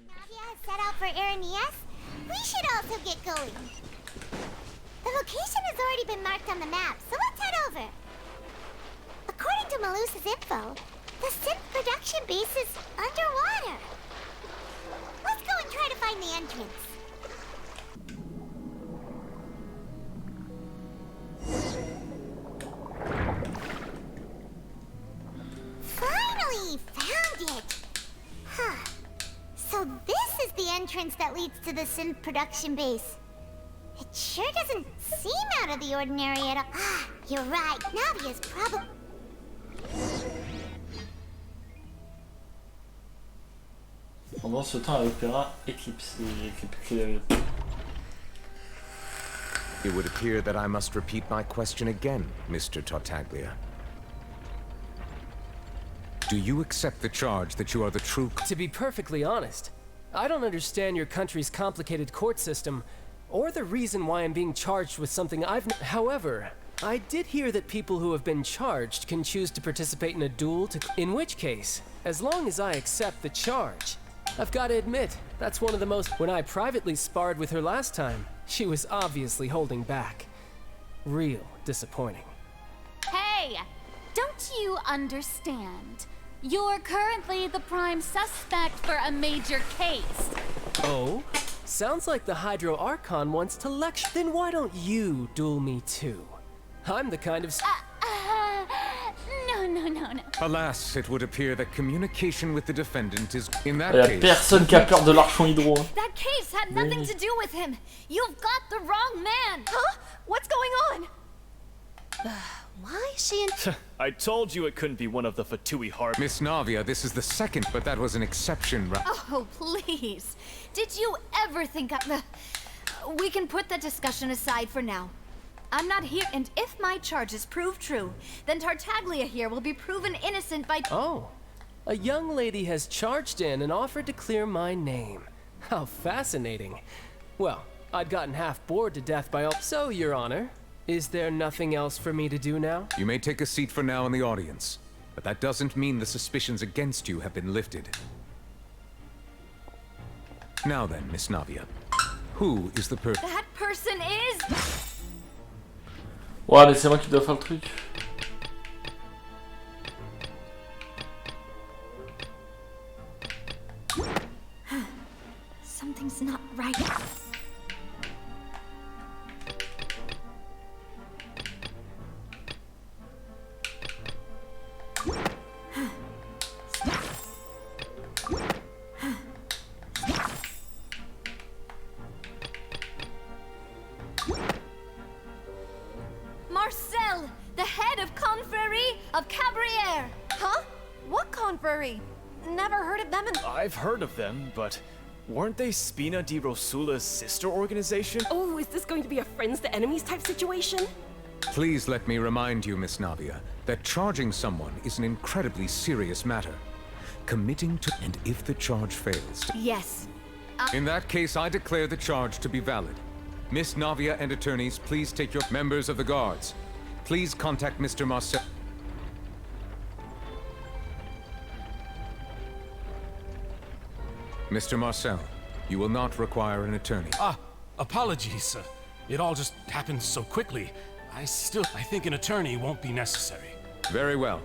Navia has set out for Aranias. We should also get going. The location has already been marked on the map, so let's head over. According to Malus's info, the synth production base is underwater. Let's go and try to find the entrance. Finally found it! Huh. So this is the entrance that leads to the synth production base. It sure doesn't seem out of the ordinary at all. Ah, you're right. Navia's probably... Pendant ce temps à l'opéra, Eclipse avait... It would appear that I must repeat my question again, Mr. Tartaglia. Do you accept the charge that you are the true... To be perfectly honest, I don't understand your country's complicated court system, or the reason why I'm being charged with something I've... However, I did hear that people who have been charged can choose to participate in a duel to... In which case, as long as I accept the charge, I've got to admit, that's one of the most... When I privately sparred with her last time, she was obviously holding back. Real disappointing. Hey! Don't you understand? You're currently the prime suspect for a major case. Oh? Sounds like the Hydro Archon wants to lecture. Then why don't you duel me too? I'm the kind of... No. Alas, it would appear that communication with the defendant is... In that Y'a case... personne qui a peur de l'Archon Hydro. That case had nothing to do with him. You've got the wrong man. Huh? What's going on? Why is she in... I told you it couldn't be one of the Fatui Harp. Miss Navia, this is the second, but that was an exception, right? Oh, please. Did you ever think we can put that discussion aside for now. I'm not here, and if my charges prove true, then Tartaglia here will be proven innocent by... Oh, a young lady has charged in and offered to clear my name. How fascinating. Well, I'd gotten half bored to death by all... So, Your Honor, is there nothing else for me to do now? You may take a seat for now in the audience, but that doesn't mean the suspicions against you have been lifted. Now then, Miss Navia, who is the person... That person is... Ouais, mais c'est moi qui dois faire le truc. Something's not right. Marcel, the head of Confrérie of Cabrières. Huh? What confrérie? Never heard of them in... I've heard of them, but weren't they Spina di Rosula's sister organization? Oh, is this going to be a friends to enemies type situation? Please let me remind you, Miss Navia, that charging someone is an incredibly serious matter. Committing to... And if the charge fails... Yes. In that case, I declare the charge to be valid. Miss Navia and attorneys, please take your... Members of the guards, please contact Mr. Marcel... Mr. Marcel, you will not require an attorney. Apologies. It all just happened so quickly. I think an attorney won't be necessary. Very well.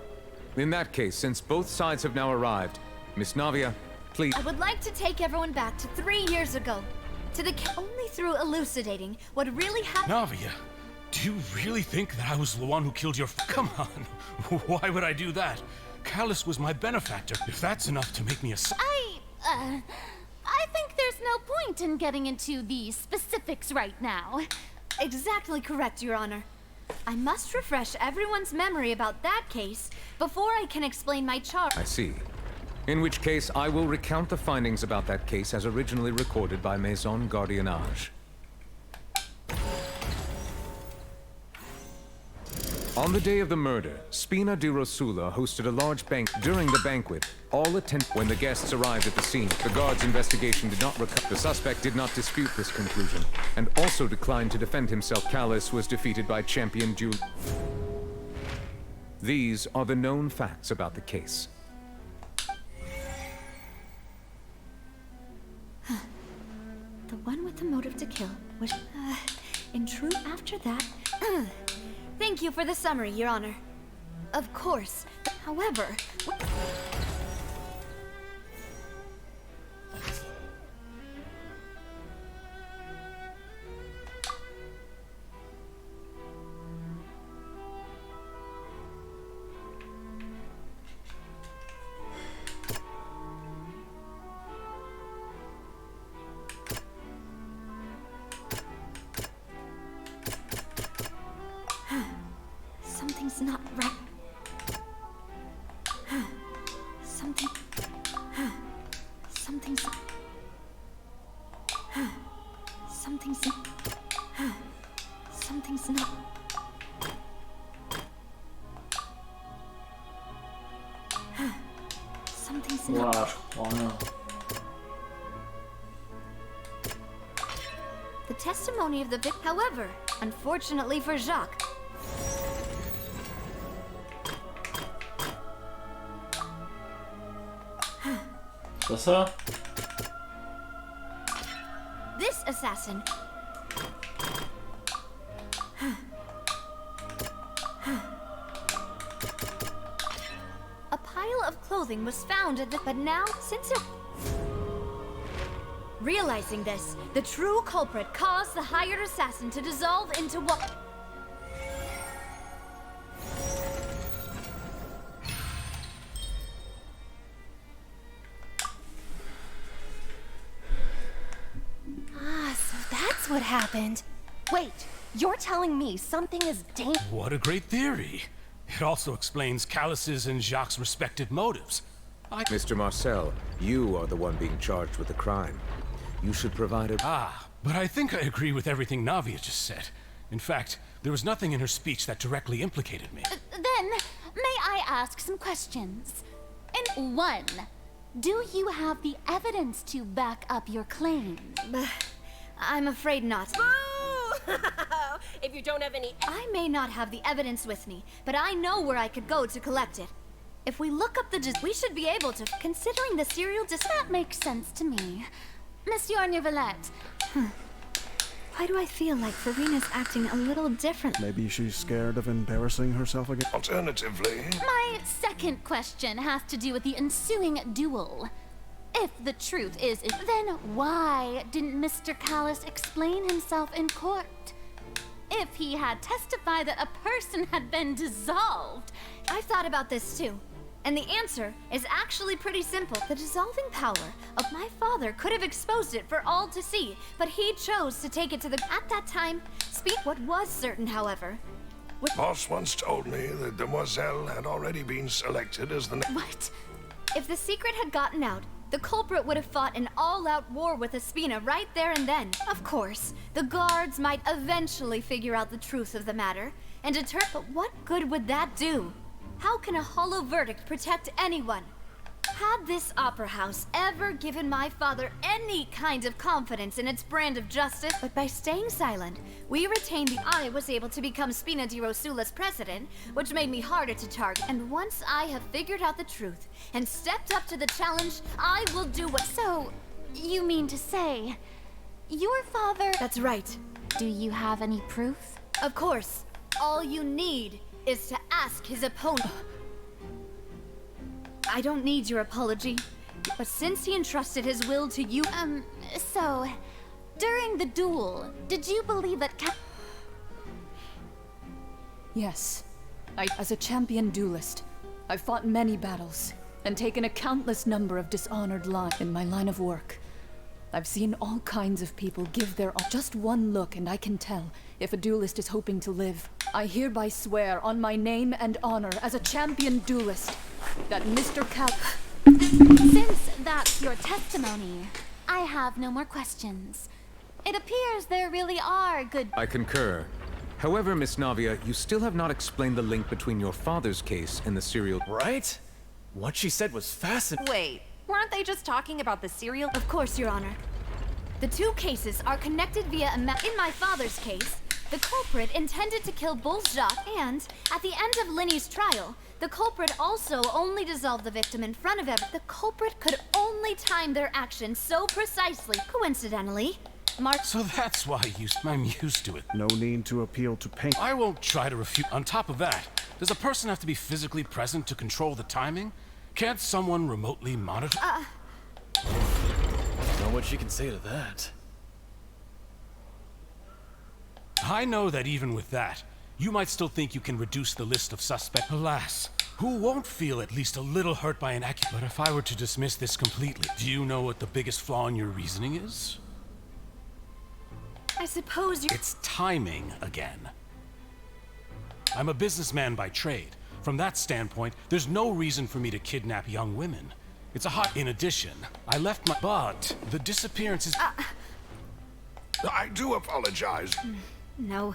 In that case, since both sides have now arrived, Miss Navia, please... I would like to take everyone back to 3 years ago. To the only through elucidating what really happened. Navia, do you really think that I was the one who killed your... Come on. Why would I do that? Callus was my benefactor. If that's enough to make me a... I think there's no point in getting into the specifics right now. Exactly correct, Your Honor. I must refresh everyone's memory about that case before I can explain my charge. I see. In which case, I will recount the findings about that case as originally recorded by Maison Gardiennage. On the day of the murder, Spina di Rosula hosted a large banquet. During the banquet, when the guests arrived at the scene, the guard's investigation did not recover. The suspect did not dispute this conclusion, and also declined to defend himself. Callus was defeated by champion Julie. These are the known facts about the case. The one with the motive to kill was, in truth, after that. Thank you for the summary, Your Honor. Of course. However, something's not right. Something's not. Something's not. Ouah, je comprends rien. The testimony of the victim, however, unfortunately for Jacques, C'est ça? this assassin a pile of clothing was found at the but now since it realizing this, the true culprit caused the hired assassin to dissolve into what? So that's what happened. Wait, you're telling me something is What a great theory. It also explains Callus's and Jacques' respective motives. Mr. Marcel, you are the one being charged with the crime. You should provide a... But I think I agree with everything Navia just said. In fact, there was nothing in her speech that directly implicated me. Then, may I ask some questions? And one, do you have the evidence to back up your claims? I'm afraid not. If you don't have any... I may not have the evidence with me, but I know where I could go to collect it. If we look up the we should be able to, considering the serial That makes sense to me. Monsieur Neuvillette. Why do I feel like Farina's acting a little different? Maybe she's scared of embarrassing herself again. Alternatively, My second question has to do with the ensuing duel. If the truth is, then why didn't Mr. Callus explain himself in court? If he had testified that a person had been dissolved. I've thought about this too. And the answer is actually pretty simple. The dissolving power of my father could have exposed it for all to see, but he chose to take it to the... At that time, what was certain, however... Boss once told me that Demoiselle had already been selected as the... What? If the secret had gotten out, the culprit would have fought an all-out war with Espina right there and then. Of course, the guards might eventually figure out the truth of the matter and deter... But what good would that do? How can a hollow verdict protect anyone? Had this opera house ever given my father any kind of confidence in its brand of justice? But by staying silent, we retained the... I was able to become Spina di Rosula's president, which made me harder to target. And once I have figured out the truth and stepped up to the challenge, I will do what... So, you mean to say, your father... That's right. Do you have any proof? Of course. All you need is to ask his opponent. I don't need your apology, but since he entrusted his will to you... So, during the duel, did you believe that Yes. As a champion duelist, I've fought many battles and taken a countless number of dishonored lives in my line of work. I've seen all kinds of people give their all. Just one look and I can tell if a duelist is hoping to live. I hereby swear on my name and honor as a champion duelist that Mr. Cal... Since that's your testimony, I have no more questions. It appears there really are good... I concur. However, Miss Navia, you still have not explained the link between your father's case and the serial... Right? What she said was fascinating. Wait, weren't they just talking about the serial... Of course, Your Honor. The two cases are connected via a map. In my father's case, the culprit intended to kill both Jacques and, at the end of Linny's trial, The culprit also only dissolved the victim in front of everyone. The culprit could only time their actions so precisely. Coincidentally, So that's why I'm used to it. No need to appeal to pain. I won't try to refute. On top of that, does a person have to be physically present to control the timing? Can't someone remotely monitor? Know what you can say to that. I know that even with that, you might still think you can reduce the list of suspects. Alas, who won't feel at least a little hurt by an accusation? But if I were to dismiss this completely, do you know what the biggest flaw in your reasoning is? I suppose you... It's timing again. I'm a businessman by trade. From that standpoint, there's no reason for me to kidnap young women. It's a hot... In addition, I left my... But the disappearance is... I do apologize. No.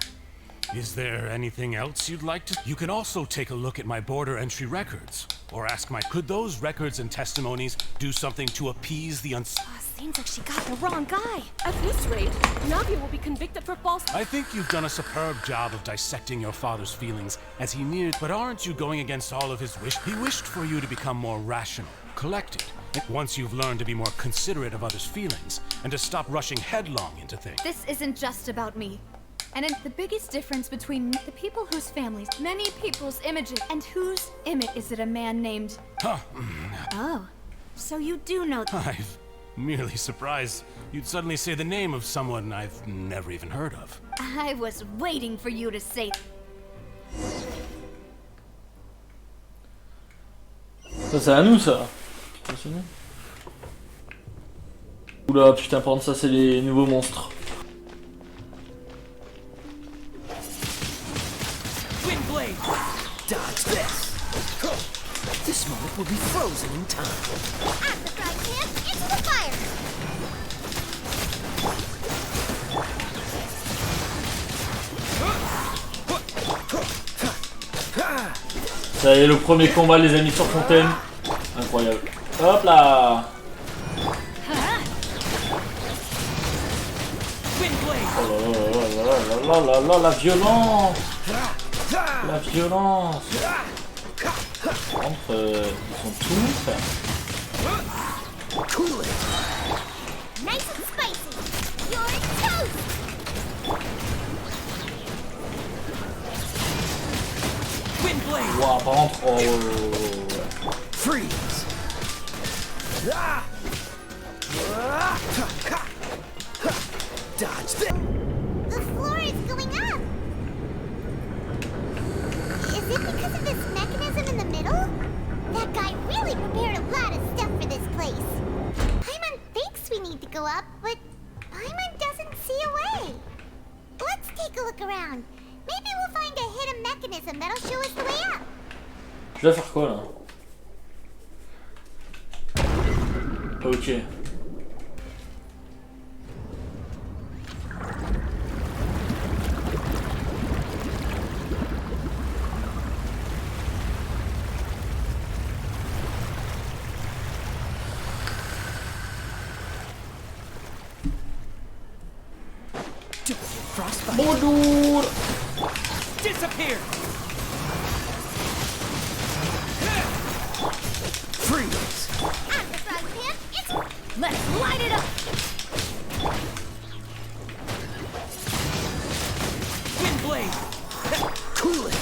Is there anything else you'd like to... You can also take a look at my border entry records. Or ask my... Could those records and testimonies do something to appease the Seems like she got the wrong guy. At this rate, Navi will be convicted for false... I think you've done a superb job of dissecting your father's feelings as he neared... But aren't you going against all of his wish? He wished for you to become more rational, collected. Once you've learned to be more considerate of others' feelings, and to stop rushing headlong into things. This isn't just about me. And the biggest difference between the people whose families, many people's images, and whose image is it a man named... Huh. Oh, so you do know... I'm merely surprised you'd suddenly say the name of someone I've never even heard of. I was waiting for you to say... Ça c'est à nous ça. Oula putain par contre ça c'est les nouveaux monstres. Windblade! Dodge this! This moment will be frozen in time. At the frying pan, into the fire! Ça y est, le premier combat les amis sur Fontaine. Incroyable. Hop là. Oh là là là là là là là, la violence. La violence. Par contre, ils sont tous. Nice and spicy! You're toast! Wow, par contre, oh. Freeze! Dodge this! The floor is going up! Is it because of this mechanism in the middle? That guy really prepared a lot of stuff for this place. Paimon thinks we need to go up, but Paimon doesn't see a way. Let's take a look around. Maybe we'll find a hidden mechanism that'll show us the way up. Je vais faire quoi là? Ok. Bonjour! Disappear! Freeze! At the frying pan, it's... Let's light it up! Windblade! Cool it!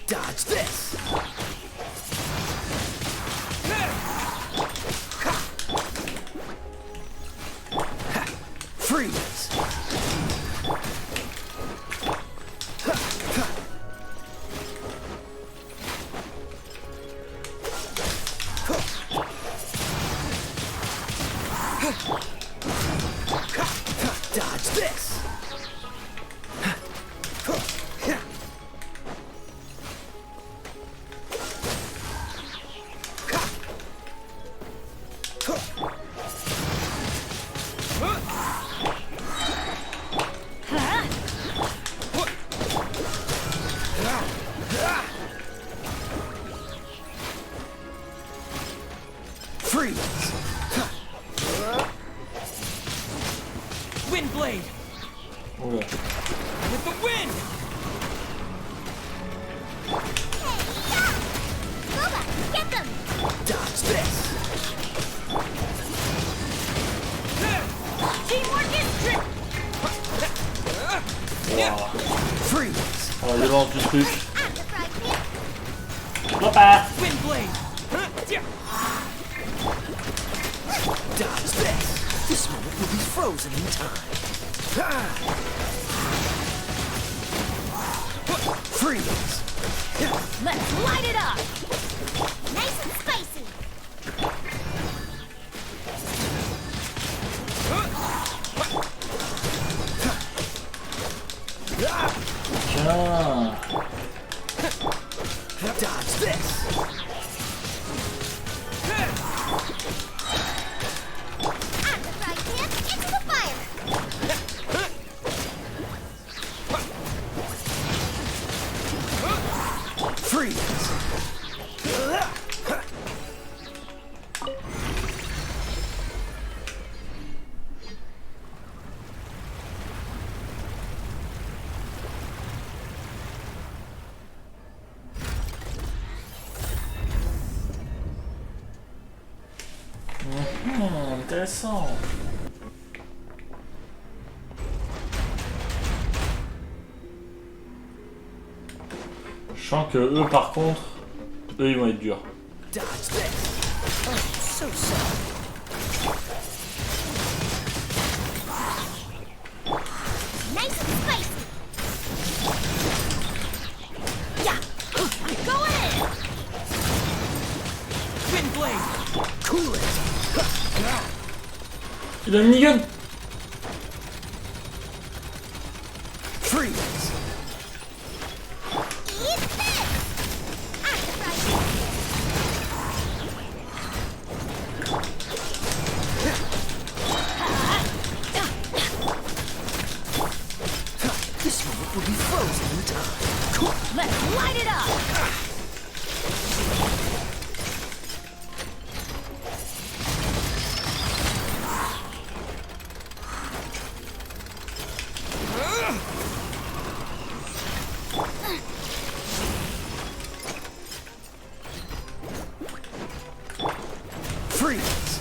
Dodge this! Freeze! Dodge this! lance du truc. Papa. Windblade! Dodge this! This moment will be frozen in time. Freeze! Let's light it up! Nice and spicy. Tiens. Dodge this! I'm the frying pan into the fire. Freeze! Intéressant. Je sens que eux par contre, eux ils vont être durs. Dodge this! Oh, so sorry. Nice and spicy. Yeah! I'm going in! Windblade! Cool it! Il a une minigun. Freeze! Eat this. I'm the frying pan. This moment will be frozen in time. Let's light it up! Freeze!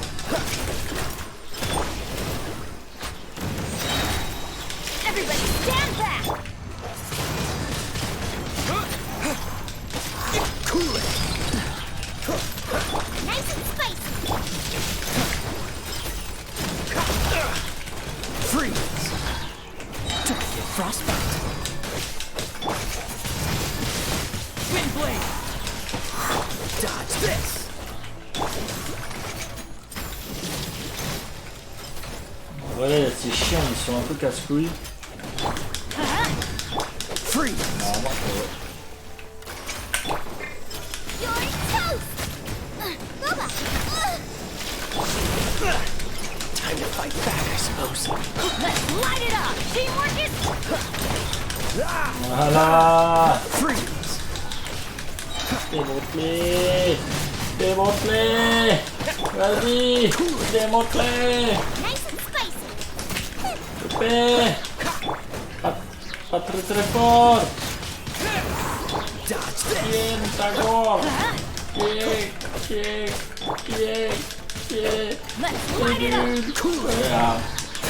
Everybody stand back! Cool it! Nice and spicy. Freeze! Don't get frostbite! Windblade! Dodge this! Ouais, c'est chiant, ils sont un peu casse-couilles. Freeze! Normalement, You're toast. Booba. Time to fight back, I suppose. Let's light it up! Teamwork is... voilà. Freeze! Démonte-les. Démonte-les. Vas-y. Démonte-les. Nice and spicy. Épée. Pas très très fort. Dodge this! Tiens ta gorge. Tiens. Let's light it up! Voilà.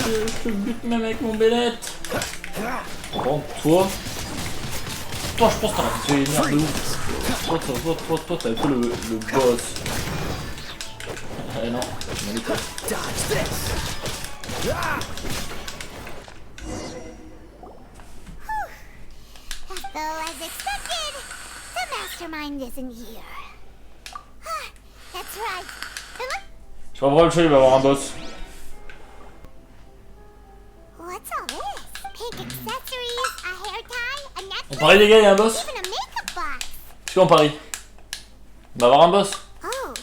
Je te bute même avec mon bélette. Bon, toi, je pense que t'aurais fait une merde de ouf. Toi, t'avais fait le boss. Non, je m'en ai pas. Dodge this! Though, as expected, the mastermind isn't here. That's right. And look, Je sais pas pourquoi le chat il va avoir un boss. what's all this? Pink accessories, a hair tie, a On necklace, parie les gars, il y a un boss. even a makeup box. Est-ce qu'on parie? On va avoir un boss. Oh,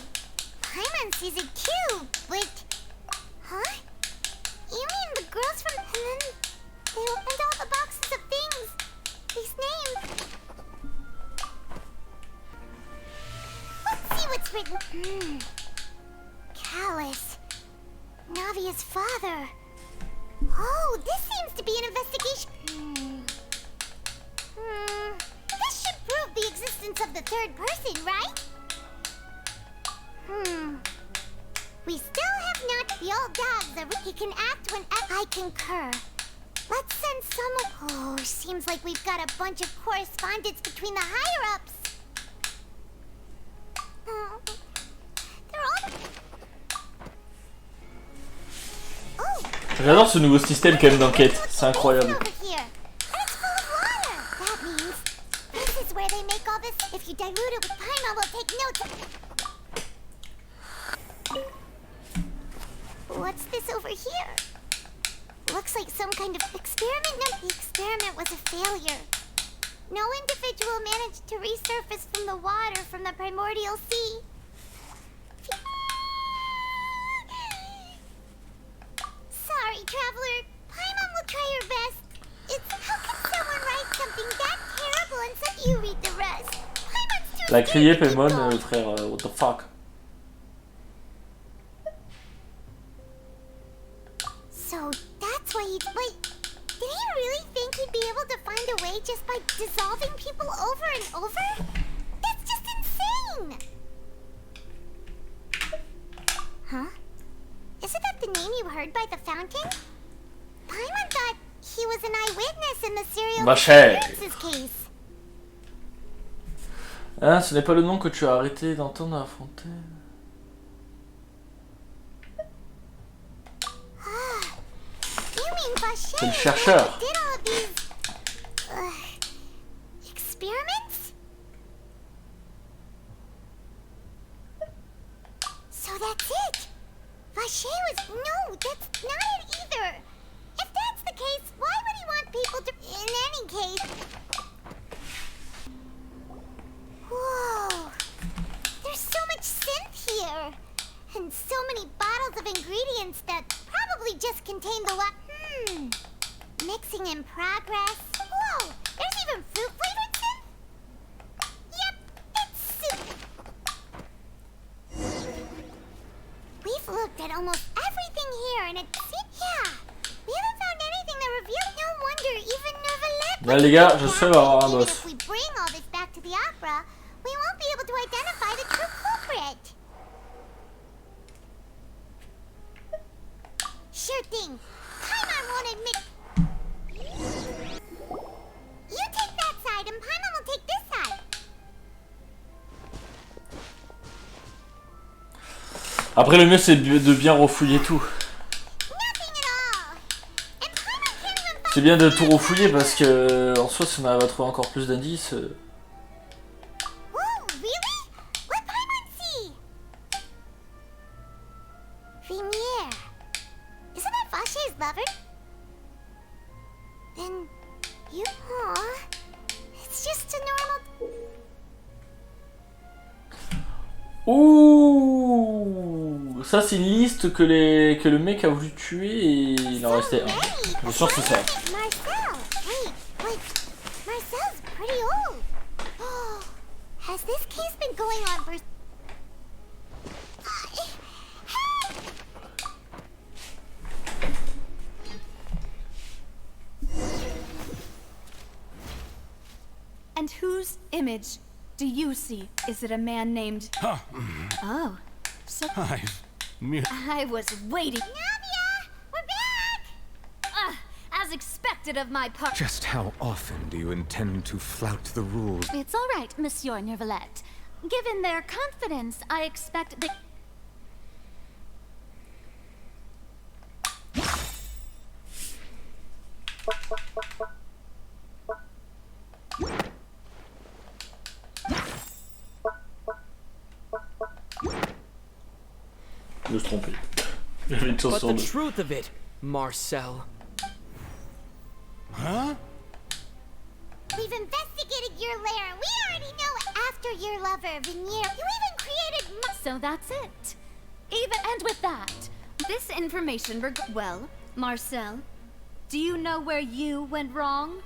Paimon sees a cube, but... Huh? You mean the girls from... And then they opened all the boxes of things. These names. Let's see what's written. Callus. Navia's father. Oh, this seems to be an investigation. This should prove the existence of the third person, right? We still have not the old dog. He can act when I concur. Let's send some. Oh, seems like we've got a bunch of correspondence between the higher-ups. Oh, they're all. Oh. J'adore ce nouveau système quand même d'enquête, c'est incroyable. Over here. And it's full of water. That means this is where they make all this. If you dilute it with Paimon, we'll take notes. What's this over here? Looks like some kind of experiment. No, the experiment was a failure. No individual managed to resurface from the water from the primordial sea. Sorry, traveler. Paimon will try her best. It's how can someone write something that terrible and so you read the rest? Paimon's too La crié Paimon, frère, what the fuck. So that's why he. Wait, did he really think he'd be able to find a way just by dissolving people over and over? That's just insane! Huh? Isn't that the name you heard by the fountain? Paimon thought he was an eyewitness in the serial disappearances case. Ah, ce n'est pas le nom que tu as arrêté d'entendre à la fontaine. C'est le chercheur. Experiments? So that's it. Vacher was no, that's not it either. If that's the case, why would he want people to? In any case. Whoa, there's so much synth here, and so many bottles of ingredients that probably just contain the mixing in progress. Whoa, there's even fruit flavored synth? Yep, it's soup. We've looked at almost everything here and it's... Yeah, we haven't found anything that reveals. No wonder even Nervalet... Là les gars, je sais, on va avoir un boss. If we bring all this back to the opera, we won't be able to identify the true culprit. Sure thing. Paimon won't admit... You take that side and Paimon will take this side. Après le mieux c'est de bien refouiller tout. C'est bien de tout refouiller parce que en soi si on arrive à trouver encore plus d'indices... Ouh, ça c'est une liste que le mec a voulu tuer et il en restait un. Je suis sûr que c'est ça. Marcel's pretty old. Has this case been going on for... And whose image do you see? Is it a man named... Oh, so... I was waiting. Navia, we're back! As expected of my part... Just how often do you intend to flout the rules? It's all right, Monsieur Nervalet. Given their confidence, I expect they... Je me suis trompé. J'avais une chance But sur the deux. truth of it, Marcel. Huh? We've investigated your lair. We already know after your lover, Veneer. You even created... So that's it. Even and with that... This information well, Marcel, do you know where you went wrong?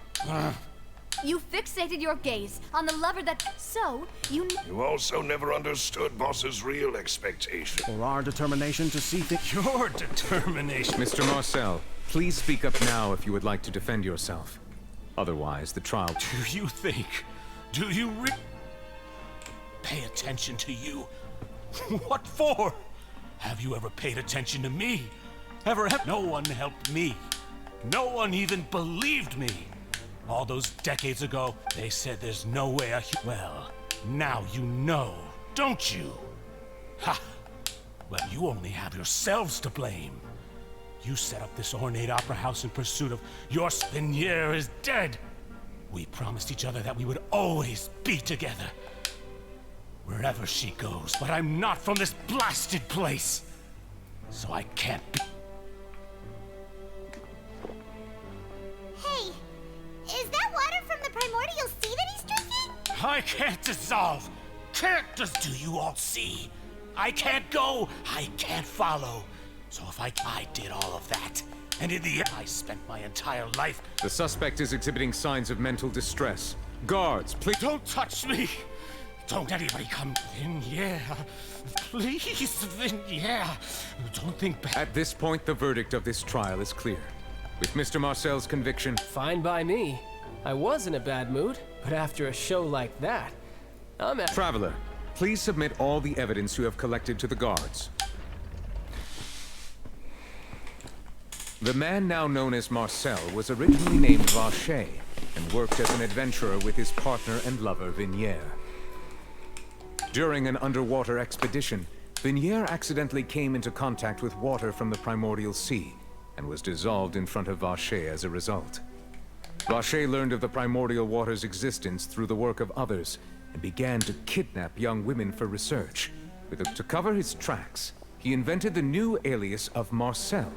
You fixated your gaze on the lover that... So, you also never understood Boss's real expectation. Or our determination to see things. Your determination. Mr. Marcel, please speak up now if you would like to defend yourself. Otherwise, the trial... Do you think? Do you pay attention to you? What for? Have you ever paid attention to me? No one helped me. No one even believed me. All those decades ago, they said there's no way well, now you know, don't you? Ha! Well, you only have yourselves to blame. You set up this ornate opera house in pursuit of your Spinier is dead. We promised each other that we would always be together. Wherever she goes, but I'm not from this blasted place. So I can't be. Hey, is that water from the primordial sea that he's drinking? I can't dissolve. Do you all see? I can't go. I can't follow. So if I did all of that, and in the end, I spent my entire life. The suspect is exhibiting signs of mental distress. Guards, please. Don't touch me. Don't anybody come in here. Please, Vignere. Don't think back. At this point, the verdict of this trial is clear. With Mr. Marcel's conviction... Fine by me. I was in a bad mood, but after a show like that, I'm at... Traveler, please submit all the evidence you have collected to the guards. The man now known as Marcel was originally named Vacher and worked as an adventurer with his partner and lover, Vignere. During an underwater expedition, Vignere accidentally came into contact with water from the primordial sea and was dissolved in front of Vacher as a result. Vacher learned of the primordial water's existence through the work of others and began to kidnap young women for research. To cover his tracks, he invented the new alias of Marcel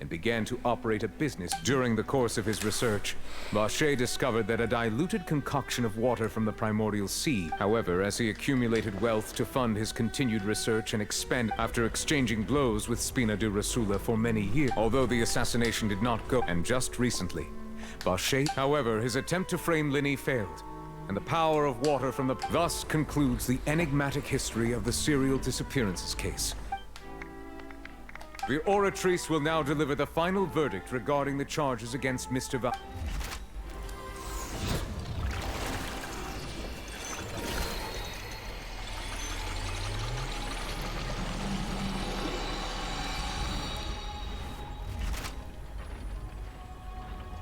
and began to operate a business. During the course of his research, Vacher discovered that a diluted concoction of water from the primordial sea. However, as he accumulated wealth to fund his continued research and expand after exchanging blows with Spina di Rosula for many years, although the assassination did not go, and just recently, Vacher, however, his attempt to frame Linny failed, and the power of water from the... Thus concludes the enigmatic history of the serial disappearances case. The Oratrice will now deliver the final verdict regarding the charges against Mr. Va...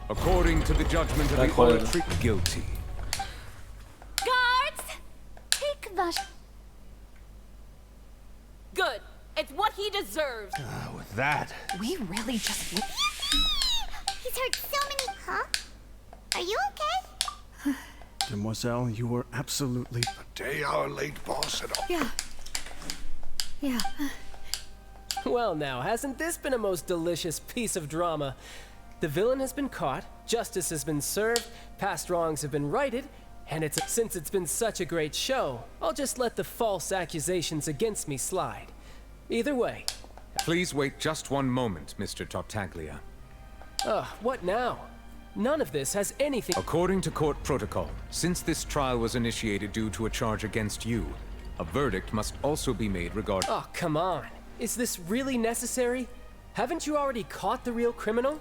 According to the judgment of the Oratrice, guilty. Guards! Take the... Good. It's what he deserves. With that... We really just... He's heard so many... Huh? Are you okay? Demoiselle, you were absolutely... A day our late boss had... Yeah. Well now, hasn't this been a most delicious piece of drama? The villain has been caught, justice has been served, past wrongs have been righted, and since it's been such a great show, I'll just let the false accusations against me slide. Either way. Please wait just one moment, Mr. Tartaglia. What now? None of this has anything... According to court protocol, since this trial was initiated due to a charge against you, a verdict must also be made regarding... Oh, come on. Is this really necessary? Haven't you already caught the real criminal?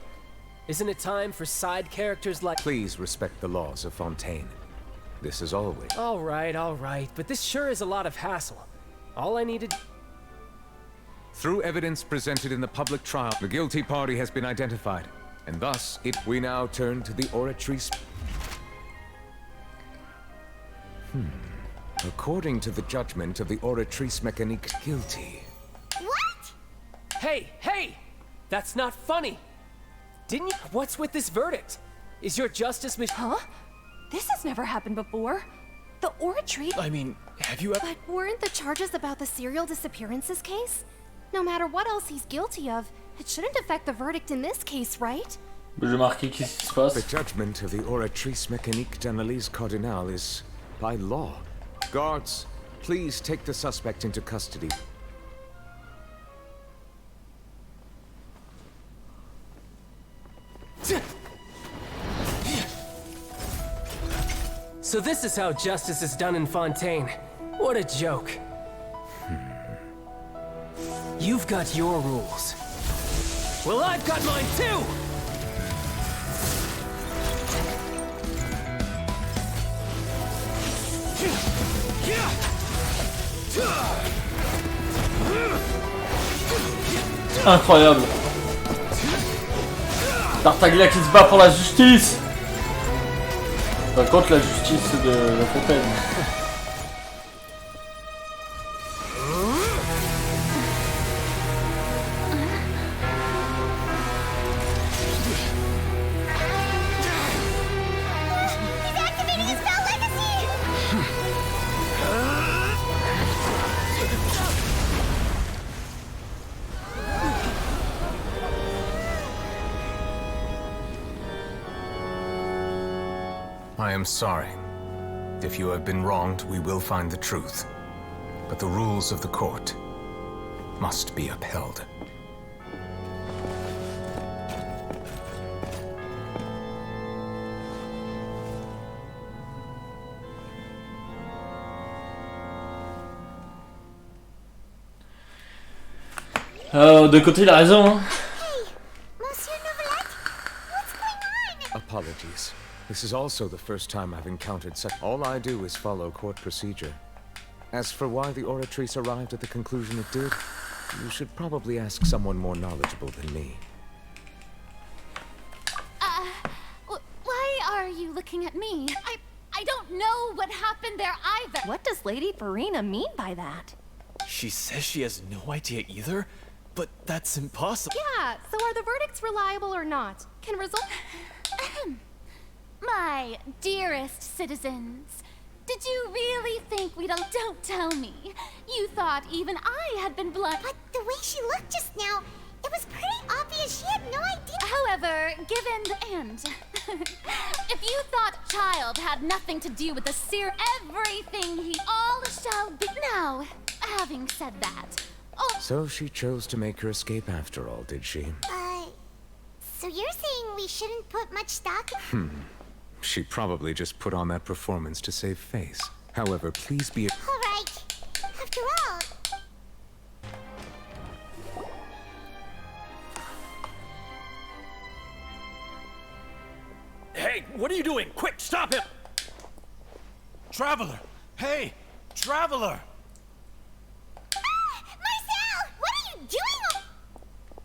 Isn't it time for side characters like... Please respect the laws of Fontaine. This is always... All right, but this sure is a lot of hassle. All I needed... Through evidence presented in the public trial, the guilty party has been identified, and thus we now turn to the Oratrice. According to the judgment of the Oratrice Mécanique, guilty. What? Hey! That's not funny! Didn't you... What's with this verdict? Is your justice mission... Huh? This has never happened before. The Oratrice... I mean, have you ever... But weren't the charges about the serial disappearances case? No matter what else he's guilty of, it shouldn't affect the verdict in this case, right? J'ai marqué qu'est-ce qui se passe. The judgment of the Oratrice Mécanique d'Analyse Cardinal is by law. Guards, please take the suspect into custody. So this is how justice is done in Fontaine. What a joke. You've got your rules. Well, I've got mine too! Incroyable. Tartaglia qui se bat pour la justice. Enfin, contre la justice de la fontaine. I am sorry. If you have been wronged, we will find the truth. But the rules of the court must be upheld. De côté, il a raison. Hein. Apologies. This is also the first time I've encountered such. All I do is follow court procedure. As for why the Oratrice arrived at the conclusion it did, you should probably ask someone more knowledgeable than me. Why are you looking at me? I don't know what happened there either. What does Lady Farina mean by that? She says she has no idea either? But that's impossible. Yeah, so are the verdicts reliable or not? Can result... My dearest citizens, did you really think we don't tell me? You thought even I had been blood. But the way she looked just now, it was pretty obvious she had no idea. However, given the end, if you thought child had nothing to do with the seer, everything he all shall be. Now, having said that, So she chose to make her escape after all, did she? So you're saying we shouldn't put much stock in... She probably just put on that performance to save face. However, please be... All right. After all... Hey, what are you doing? Quick, stop him! Traveler! Hey! Traveler! Marcel! What are you doing?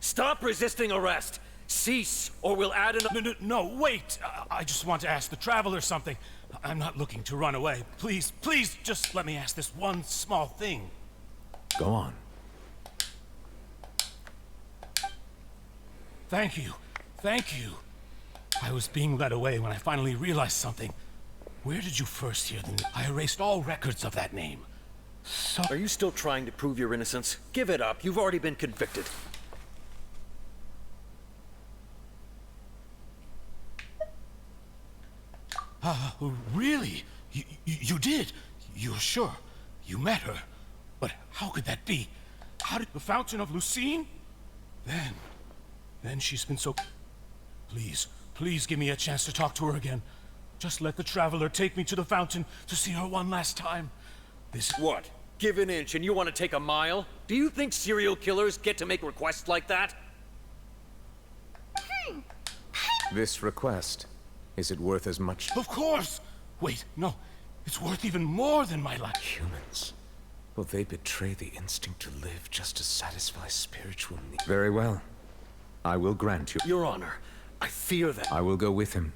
Stop resisting arrest! Cease, or we'll add an... No, wait! I just want to ask the Traveler something. I'm not looking to run away. Please, please, just let me ask this one small thing. Go on. Thank you. Thank you. I was being led away when I finally realized something. Where did you first hear the name? I erased all records of that name. So... Are you still trying to prove your innocence? Give it up. You've already been convicted. Really? You did? You're sure? You met her? But how could that be? How did the Fountain of Lucine? Then she's been so... Please, please give me a chance to talk to her again. Just let the Traveler take me to the fountain to see her one last time. This... What? Give an inch and you want to take a mile? Do you think serial killers get to make requests like that? This request, is it worth as much? Of course! Wait, no. It's worth even more than my life. Humans. Will they betray the instinct to live just to satisfy spiritual needs? Very well. I will grant you... Your Honor, I fear that... I will go with him.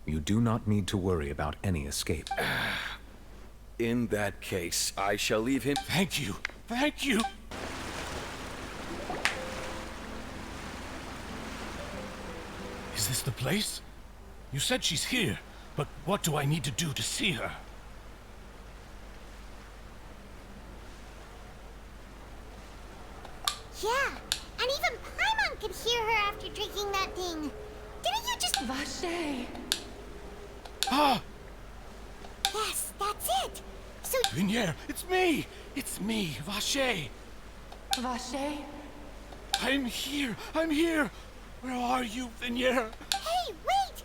You do not need to worry about any escape. In that case, I shall leave him... Thank you. Thank you. Is this the place? You said she's here, but what do I need to do to see her? Yeah, and even Paimon could hear her after drinking that thing. Didn't you just... Vache! Ah! Yes, that's it. So... Vinier, it's me! It's me, Vache! Vache? I'm here! I'm here! Where are you, Vinier? Hey, wait!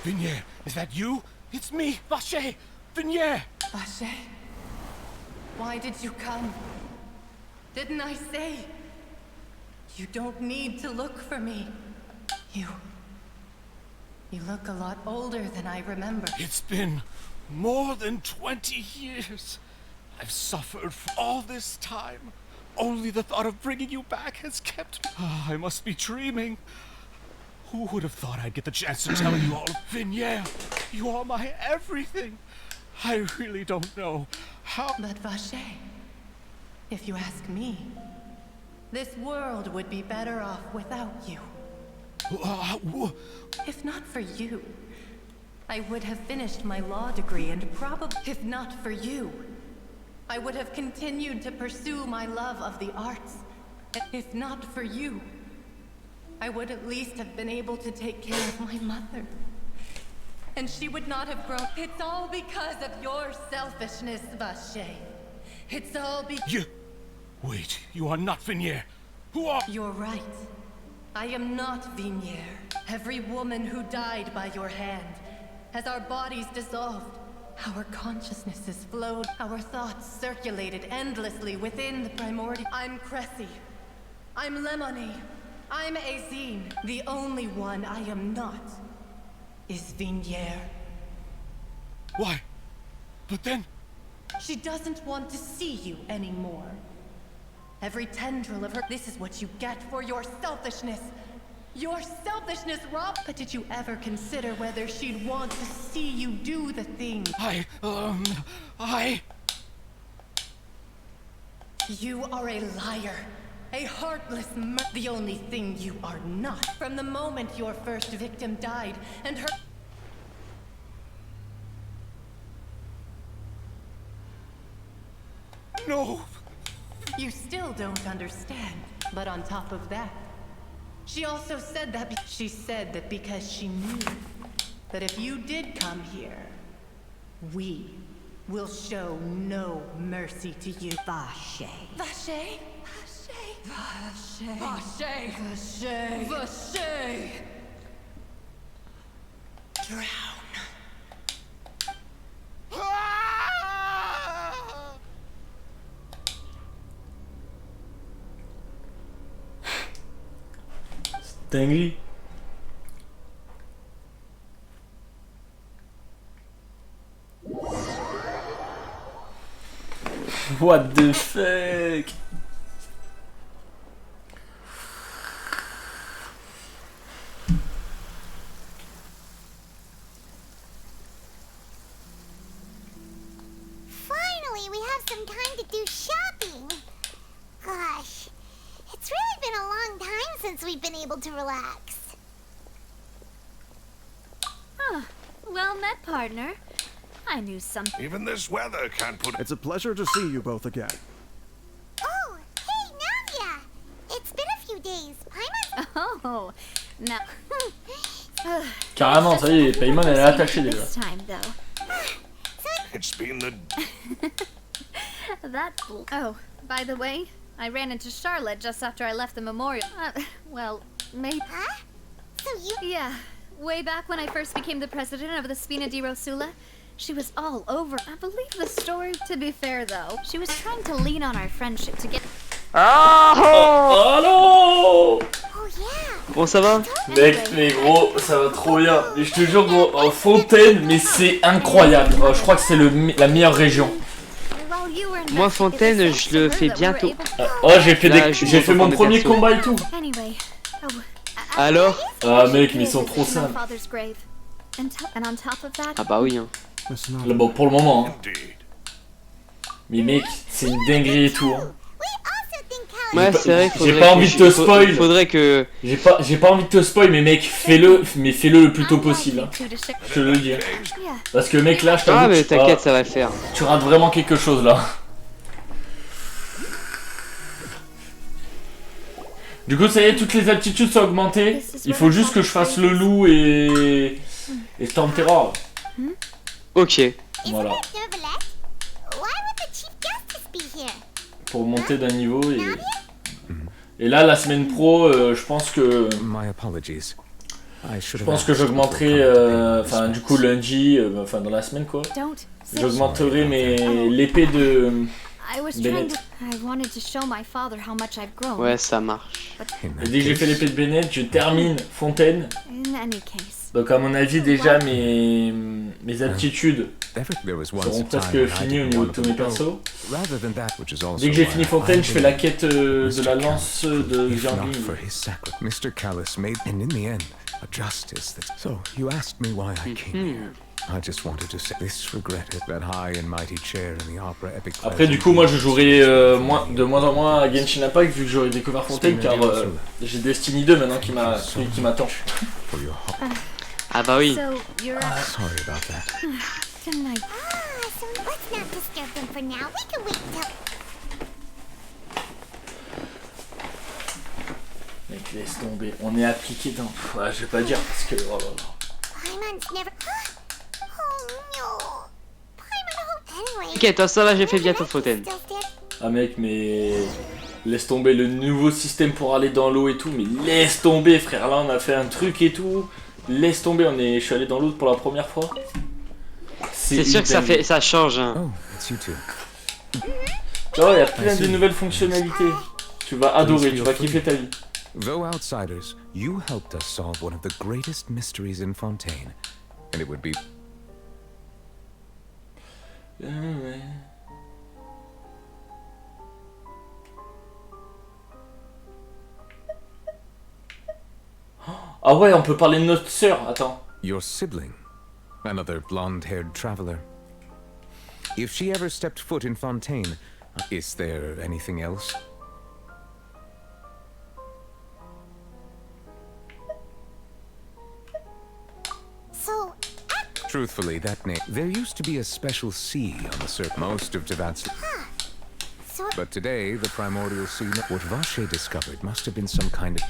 Vinier, is that you? It's me, Vache! Vinier! Vache? Why did you come? Didn't I say? You don't need to look for me. You look a lot older than I remember. It's been more than 20 years. I've suffered for all this time. Only the thought of bringing you back has kept me. I must be dreaming. Who would have thought I'd get the chance to tell you all? Vignier, you are my everything. I really don't know how. But Vacher, if you ask me, this world would be better off without you. If not for you, I would have finished my law degree and probably, if not for you, I would have continued to pursue my love of the arts. If not for you, I would at least have been able to take care of my mother. And she would not have grown. It's all because of your selfishness, Vacher. It's all because... Wait, you are not Vignier. Who are... You're right. I am not Vignier. Every woman who died by your hand, as our bodies dissolved, our consciousnesses flowed, our thoughts circulated endlessly within the primordial. I'm Cressy. I'm Lemonade. I'm Azine. The only one I am not is Vignier. Why? But then... She doesn't want to see you anymore. Every tendril of her... This is what you get for your selfishness. Your selfishness, Rob. But did you ever consider whether she'd want to see you do the thing? You are a liar. A heartless The only thing you are not. From the moment your first victim died, and her... No! You still don't understand. But on top of that, she also said that she said that because she knew that if you did come here, we will show no mercy to you. Vacher. Vacher? Vacher. Vacher. Vacher. Vacher. Drown. Dinguerie. What the fuck? Finally, we have some time to do shopping. Gosh, it's really been a long time since we've been able to relax. Well met, partner. I knew something. Even this weather can't put... It's a pleasure to see you both again. Oh, hey, Nadia! It's been a few days. Paimon... Oh, no. Carrément, ça y est, Paimon elle est attachée déjà. This time, though. It's been the... That... Oh, by the way, I ran into Charlotte just after I left the memorial. Well, maybe... Huh? So you... Yeah. Way back when I first became the president of the Spina di Rosula, she was all over. I believe the story. To be fair, though, she was trying to lean on our friendship to get... Oh non! Oh yeah! Bon, ça va? Mec, mais gros, ça va trop bien. Mais je te jure, gros, Fontaine, mais c'est incroyable. Je crois que c'est la meilleure région. Moi, Fontaine, je le fais bientôt. Oh, j'ai fait mon premier combat et tout. Alors? Ah mec, mais ils sont trop simples. Ah bah oui, hein. Bon, pour le moment, hein. Mais mec, c'est une dinguerie et tout, hein. Ouais, c'est vrai, j'ai pas envie de te spoil. Faudrait que... J'ai pas envie de te spoil, mais mec, fais-le, mais fais-le le plus tôt possible, hein. Je te le dis. Parce que mec, là, je t'avoue. Ah, mais t'inquiète, ça va le faire. Tu rates vraiment quelque chose, là. Du coup, ça y est, toutes les aptitudes sont augmentées. Il faut juste que je fasse le loup et Storm Terror. Ok. Voilà. Pour monter d'un niveau et là, la semaine pro, je pense que j'augmenterai, enfin du coup lundi, enfin dans la semaine quoi. J'augmenterai l'épée de Bennett. Ouais, ça marche. Et dès que j'ai fait l'épée de Bennett, je termine Fontaine. Donc à mon avis déjà mes aptitudes There was C'est once a presque time when I fini au didn't niveau want de to tous mes go. persos. Rather than that, which is also Dès que j'ai why fini I Fontaine, je fais la believe quête de la Mr. lance de if not Gerling. for his sacrifice, Mr. Callis made, and in the end, a justice that. So you asked me why I came here. I just wanted to say this regretted that high and mighty chair in the opera epic. Après du coup moi je jouerai de moins en moins à Genshin Impact vu que j'aurai découvert Fontaine car j'ai Destiny 2 maintenant qui m'attend. Ah bah oui. Sorry about that. Good night. So let's not disturb them for now. We can wait till... Mec laisse tomber, on est appliqué dans... Ouais, je vais pas dire parce que... Oh là là. Paimon's never... Oh no. Paimon... Anyway... Ok, toi ça va, j'ai fait bientôt Fontaine. Ah mec mais... Laisse tomber le nouveau système pour aller dans l'eau et tout, mais laisse tomber frère, là on a fait un truc et tout. Laisse tomber, je suis allé dans l'eau pour la première fois. C'est sûr que ça change hein. Oh, it's you two. Tu vois, il y a plein de nouvelles fonctionnalités. Tu vas adorer, tu vas kiffer ta vie. Though outsiders, you helped us solve one of the greatest mysteries in Fontaine, and it would be. Ah ouais, on peut parler de notre sœur, attends. Your sibling, another blonde-haired traveler. If she ever stepped foot in Fontaine, is there anything else? So... Truthfully, that name... There used to be a special sea on the surface. Most of Tivat's... So... But today, the primordial sea... What Vache discovered must have been some kind of...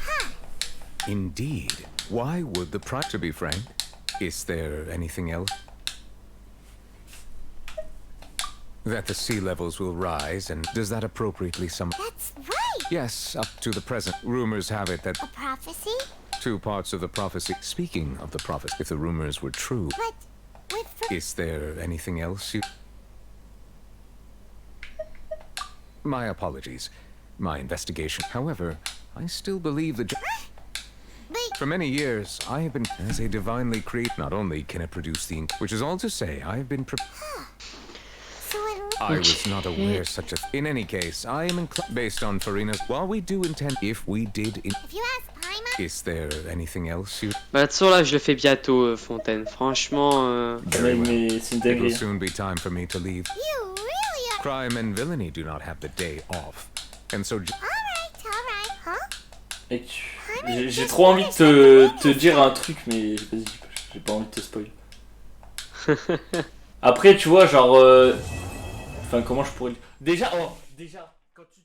Indeed. Why would the To be frank, is there anything else? That the sea levels will rise, and does that appropriately sum... That's right! Yes, up to the present. Rumors have it that... A prophecy? Two parts of the prophecy. Speaking of the prophecy, if the rumors were true... But... with... Is there anything else you... My apologies. My investigation. However, I still believe the... For many years, I have been as a divinely created. Not only can it produce the ink, which is all to say, I have been. I was not aware such a. In any case, I am based on Farina's. While we do intend, if we did. If you ask Paimon. Is there anything else you? Bah de toute façon là, je le fais bientôt Fontaine. Franchement. Very well. Mais c'est une It will dinguerie. soon be time for me to leave. You really are... Crime and villainy do not have the day off, and so. Alright, huh? Mec, j'ai trop envie de te dire un truc, mais vas-y, j'ai pas envie de te spoil. Après, tu vois, genre... Enfin, comment je pourrais... Déjà, quand tu